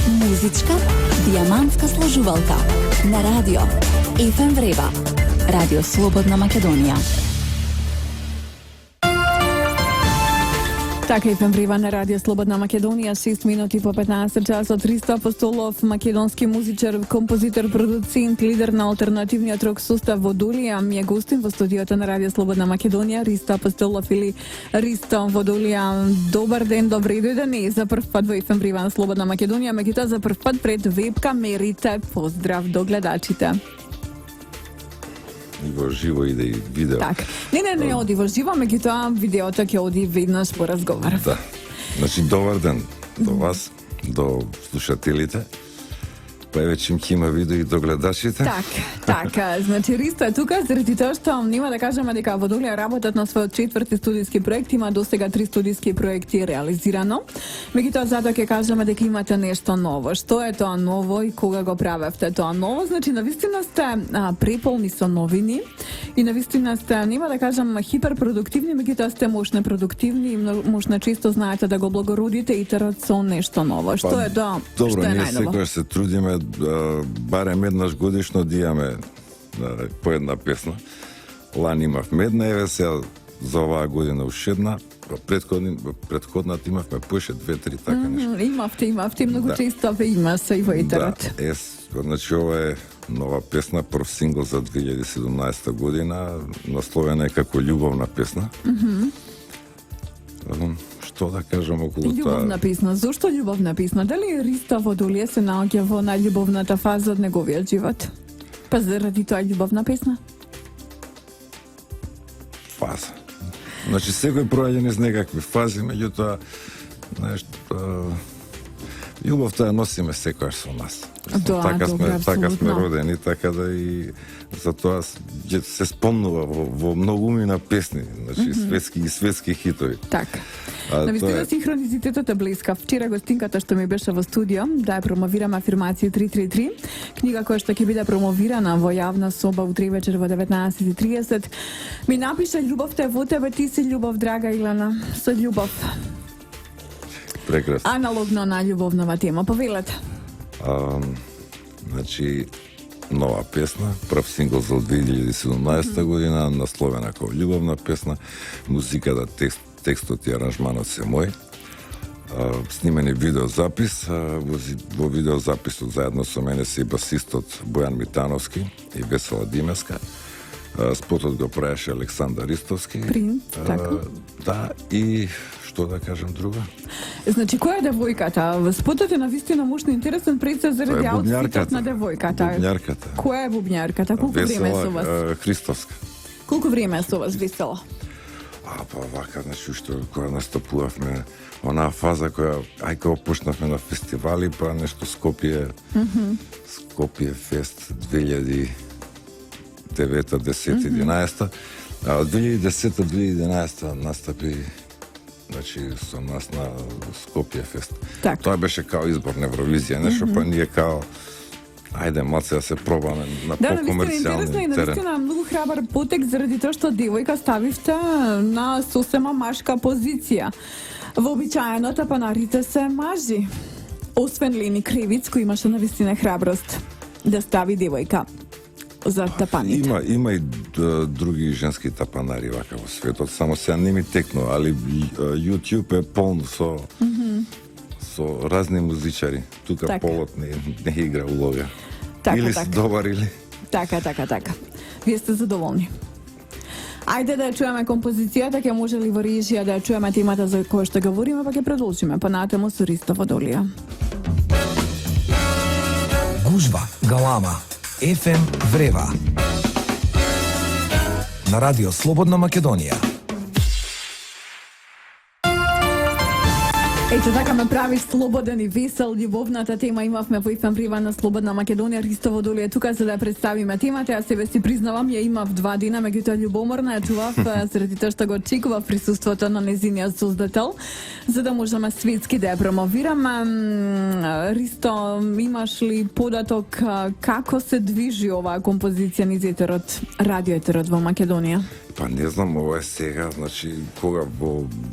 Музичка дијамантска сложувалка на радио ФМ Врева, Радио Слободна Македонија. Така и Врева на Радио Слободна Македонија, 6 минути по 15 часот. Христо Апостолов, македонски музичар, композитор, продуцент, лидер на алтернативниот рок состав Водолија, ми е гостин во студиото на Радио Слободна Македонија. Христо Апостолов или Ристо Водолија, добар ден, добри дојден и за прв пат во ФМ Врева на Слободна Македонија, меѓутоа за прв пат пред веб камерите. Поздрав до гледачите. И во живо иде и видео. Так. Не оди во живо, меѓутоа видеото ќе оди веднаш по разговор. Да. Значи, добар ден до вас, до слушателите. Па еве чим ќе има видео и до гледачите. Така. Значи, Ристо е тука заради тоа што нема да кажеме дека Водолија работат на својот четврти студиски проект, има досега 3 студиски проекти реализирано. Меѓутоа затоа ќе кажеме дека имате нешто ново. Што е тоа ново и кога го правевте тоа ново? Значи, навистина сте преполни со новини и навистина сте, нема да кажам хиперпродуктивни, меѓутоа сте мощно продуктивни и мощно често знаете да го благородите и терат со нешто ново. Што е тоа? Добро, што е ние најново? секогаш се трудиме барем еднаш годишно да имаме по една песна. Лани имавме една, еве сега за оваа година уште една. Предходната имавме поише 2-3 така нешто. Имавте многу често ве има се и во етерот. Да, значи ова е нова песна, прв сингл за 2017 година, насловена е како љубовна песна. Што да кажам околу тоа? Љубовна песна. Зошто љубовна песна? Дали Ристо Водолија се наоѓа во најљубовната фаза од неговиот живот? Па заради тоа љубовна песна? Фаза. Значи секој проаѓа низ некакви фази, меѓутоа знаеш, љубовта ја носиме секогаш со нас. Да, така добре, сме апсолутно. родени, така да и затоа се спомнува во многумина песни, значи светски хитови. Така. Тоа Навистина е- синхронизитетот е блиска. Вчера гостинката што ми беше во студио да ја промовирам афирмација 333, книга која што ќе биде промовирана во јавна соба утре вечер во 19:30, ми напиша љубовта е во тебе, ти си љубов, драга Илана, со љубов. Прекрасно. Аналогно на љубовнава тема, повелете. Значи, нова песна, прв сингл за 2017 година, насловена како љубовна песна, музиката, текстот и аранжманот се мој. Снимен е видеозапис, во видеозаписот заедно со мене се и басистот Бојан Митановски и Весела Димеска. Спотот го правеше Александар Ристовски. Принц, така. Да, и што да кажам друго? Значи, која е девојката? Спотот е навистина мощно интересен пред заради Тоа е аутфитот на девојката. Бубњарката. Која е бубњарката? Колку време е со вас? Христовска. Колку време е со вас, Весела? Па вака, значи, уште кога настапувавме, онаа фаза која, кога почнавме на фестивали, па нешто Скопје, Скопје Фест 2009, 10, 11, а 2010-2011 настапи, значи, со нас на Скопје Фест. Така. Тоа беше као избор на Евровизија, нешто, па ние као, ајде, малце да се пробаме на Да, навистина по-комерцијални интересно и терен. навистина многу храбар потек заради тоа што девојка ставивте на сосема машка позиција. Вообичаено тапанарите се мажи. Освен Лени Кревиц, кој имаше навистина храброст да стави девојка за тапаните. Има и други женски тапанари вака во светот, само сега не ми текно, али YouTube е полн со разни музичари. Тука Така. полот не игра улога. Така, Или така. си добар или... Така. Вие сте задоволни. Ајде да ја чуеме композицијата, ќе може ли во режија да ја чуеме темата за која што говориме, па ќе продолжиме понатаму со Ристо Водолија. Гужва, галама, ФМ Врева. На Радио Слободна Македонија. Ето така ме прави слободен и весел. Љубовната тема имавме во ФМ Врева на Слободна Македонија. Ристо Водолија тука за да ја представиме темата. Јас себе си признавам, ја имав 2 дена, меѓутоа љубоморна ја чував заради тоа што го очекував присуството на незиниот создател, за да можеме светски да ја промовираме. Ристо, имаш ли податок како се движи оваа композиција низ етерот, радио етерот во Македонија? Па не знам, ова е сега, значи, кога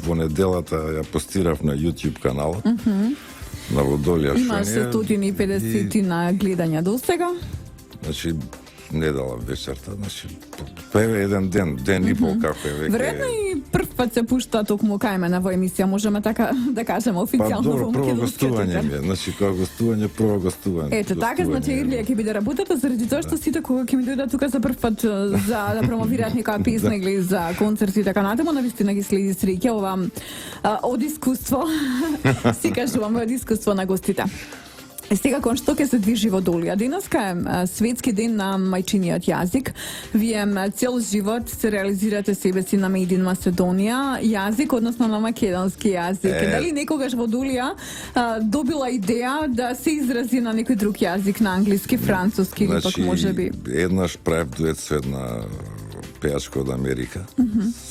во неделата ја постирав на YouTube каналот, на Водолија Имаш што не 150 на гледања до сега. Значи недела вечерта, значи певе еден ден и пол како е веќе. Веројатно и прв пат се пушта токму кај мене во емисија, можеме така да кажеме официјално добро, во прво македонски гостување език. ми е, значи кога прво гостување. Ето, така, значи Ирлија ќе биде работата заради тоа што сите кога ќе ми дојдат тука за прв пат за да промовираат некоја песна или за концерт и така натаму, навистина ги следи среќа ова од искуство. Си кажувам од искуство на гостите. И сега кон што ќе се движи Водолија? Денеска е светски ден на мајчиниот јазик. Вие цел живот се реализирате себе си на Made in Macedоnia јазик, односно на македонски јазик. Дали некогаш Водолија добила идеја да се изрази на некој друг јазик, на англиски, француски или пак можеби? Еднаш правев дует со една пејачка од Америка,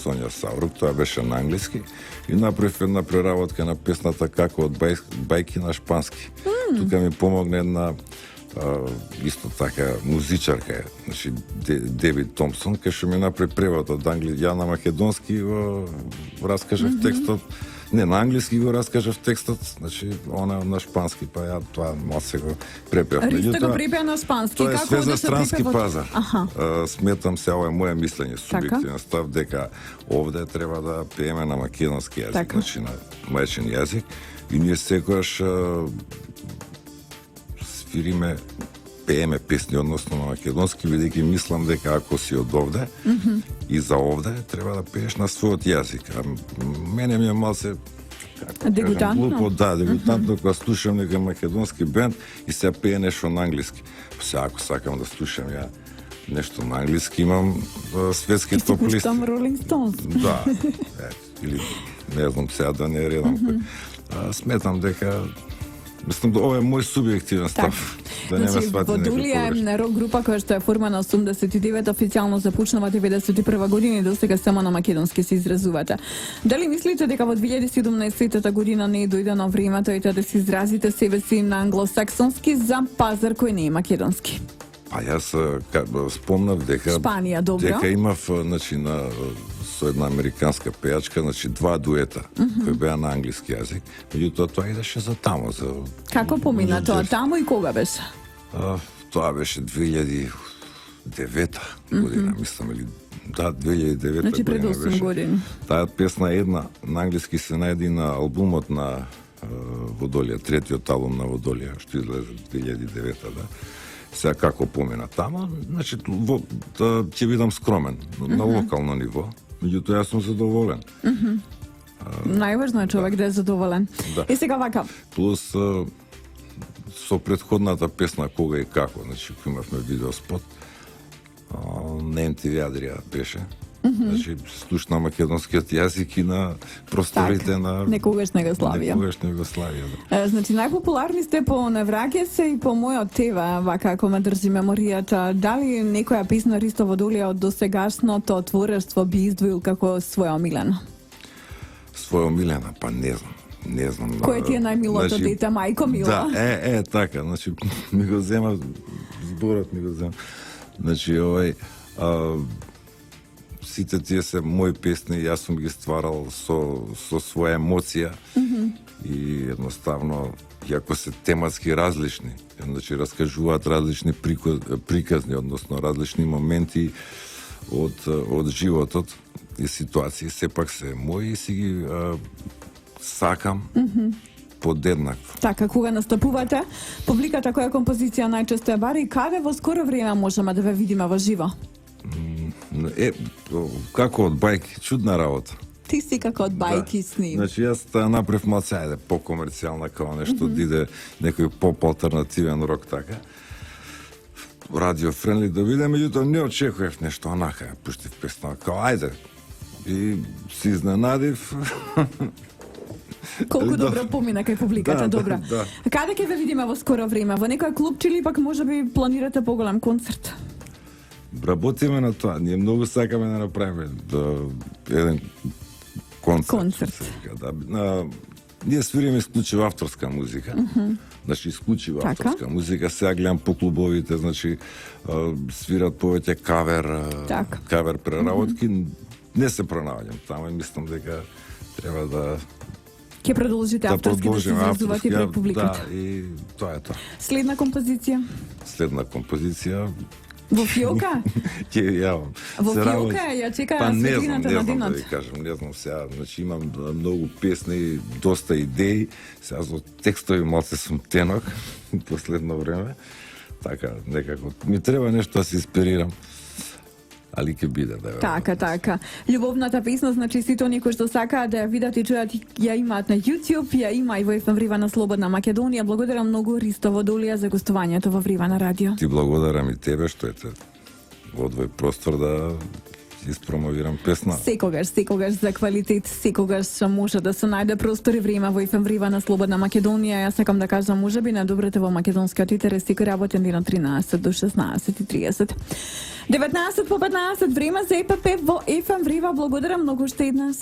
Сонја Саурук, тоа беше на англиски, и направив една преработка на песната како од бајки на шпански. Тука ми помогне една исто така музичарка, значи Девид Томпсон, кај што ми направи превод од ја на македонски го раскажав текстот, не на англиски го раскажав текстот, значи она на шпански, па ја тоа малце го препеав. Ристо го препеа на шпански, тоа е како све да за се странски препева? пазар. Сметам се, ова е моје мислење, субјективен став, дека овде треба да пееме на македонски јазик, Така. значи на мајчин јазик, и ние секогаш свириме, пееме песни, односно на македонски, бидејќи мислам дека ако си од овде и за овде, треба да пееш на својот јазик. А мене ми е малце Дегутантно? глупо, да, дегутантно кога слушам некој македонски бенд и се пее нешто на англиски. Сега ако сакам да слушам ја нешто на англиски, имам светски Ќе си топ лист. пуштам Rolling Stones. Да, или не знам сега да не редам. Сметам дека мислам, ова е мој субјективен став. Да не ме Значи, свати некој Водолија погрешно. е рок група која што е формана 89, официјално започнава 91 година и до сега само на македонски се изразувате. Дали мислите дека во 2017 година не е дојдено времето да се изразите себе си на англосаксонски за пазар кој не е македонски? А јас спомнав дека Шпанија, добро. дека имав значи со една американска пејачка, значи два дуета кои беа на англиски јазик. Меѓутоа тоа идеше за таму, за Како помина тоа таму и кога беше? Тоа беше 2009 година, мислам, или да, 2009 Значи пред година 8 беше. години. Таа песна една на англиски се најди на албумот на Водолија, третиот албум на Водолија, што излезе 2009, да. Сега како помина таму, значи ќе бидам скромен на локално ниво, меѓутоа јас сум задоволен. Најважно е човек да е задоволен. Да. И сега вака, Плюс со претходната песна Кога и како, значи кој имавме видеоспот, на MTV Адрија беше. Значи слуш на македонскиот јазик и на просторите така, на некогаш на Југославија. Некогаш на Југославија, да. Значи, најпопуларни сте по Невраќе се и по мојот ТВ, вака ако ме држи меморијата. Дали некоја песна Ристо Водолија од досегашното творештво би издвоил како своја омилена? Своја омилена, па не знам. Не знам. Кој ти е најмилото дете, мајко мила? Да, така, значи ми го зема, зборот ми го зема. Значи, сите тие се мои песни, јас сум ги стварал со своја емоција и едноставно, иако се тематски различни, значи раскажуваат различни приказни, односно различни моменти од животот и ситуации, сепак се мои и си ги сакам подеднакво. Така, кога настапувате, публиката која композиција најчесто е бара и каде во скоро време можеме да ве видиме во живо? Како од бајки, чудна работа. Ти си како од бајки с ним. Значи јас направив малце, ајде, по-комерцијална, као нешто да иде некој поп-алтернативен рок, така. Радио френли да биде, меѓутоа не очекував нешто онака, ја пуштив песна, као ајде. И си изненадив. Колку добро помина кај публиката, добра. Да. Каде ќе ве видиме во скоро време? Во некој клуб или пак можеби планирате поголем концерт? Работиме на тоа. Ние многу сакаме да направиме еден концерт. Да. Ние свириме исклучиво авторска музика. Значи исклучиво авторска музика. Сега гледам по клубовите, значи свират повеќе кавер преработки. Не се пронаоѓам таму и мислам дека треба да Ќе продолжите авторски да се изразувате пред публиката. Да, и тоа е тоа. Следна композиција? Следна композиција Во фиолка? ќе јавам. Во фиолка ја чека светлината на не знам да денот. ви кажам, не знам сега, значи имам многу песни, доста идеи, сега за текстови малце сум тенок последно време, така некако ми треба нешто да се инспирирам. Али ќе биде, да. Така. Љубовната песна, значи сите оние кои што сакаат да ја видат и чујат, ја имаат на YouTube, ја има и во FM Врива на Слободна Македонија. Благодарам многу Ристо Водолија за гостувањето во Врива на радио. Ти благодарам и тебе што ете во овој простор да испромовирам песна. Секогаш за квалитет, секогаш може да се најде простор и време во FM Врива на Слободна Македонија. Јас сакам да кажам, можеби најдобрите во македонскиот етер секој работен ден од 13 до 16:30. 19 по 15 време за ЕПП во FM Врива. Благодарам многу уште еднаш.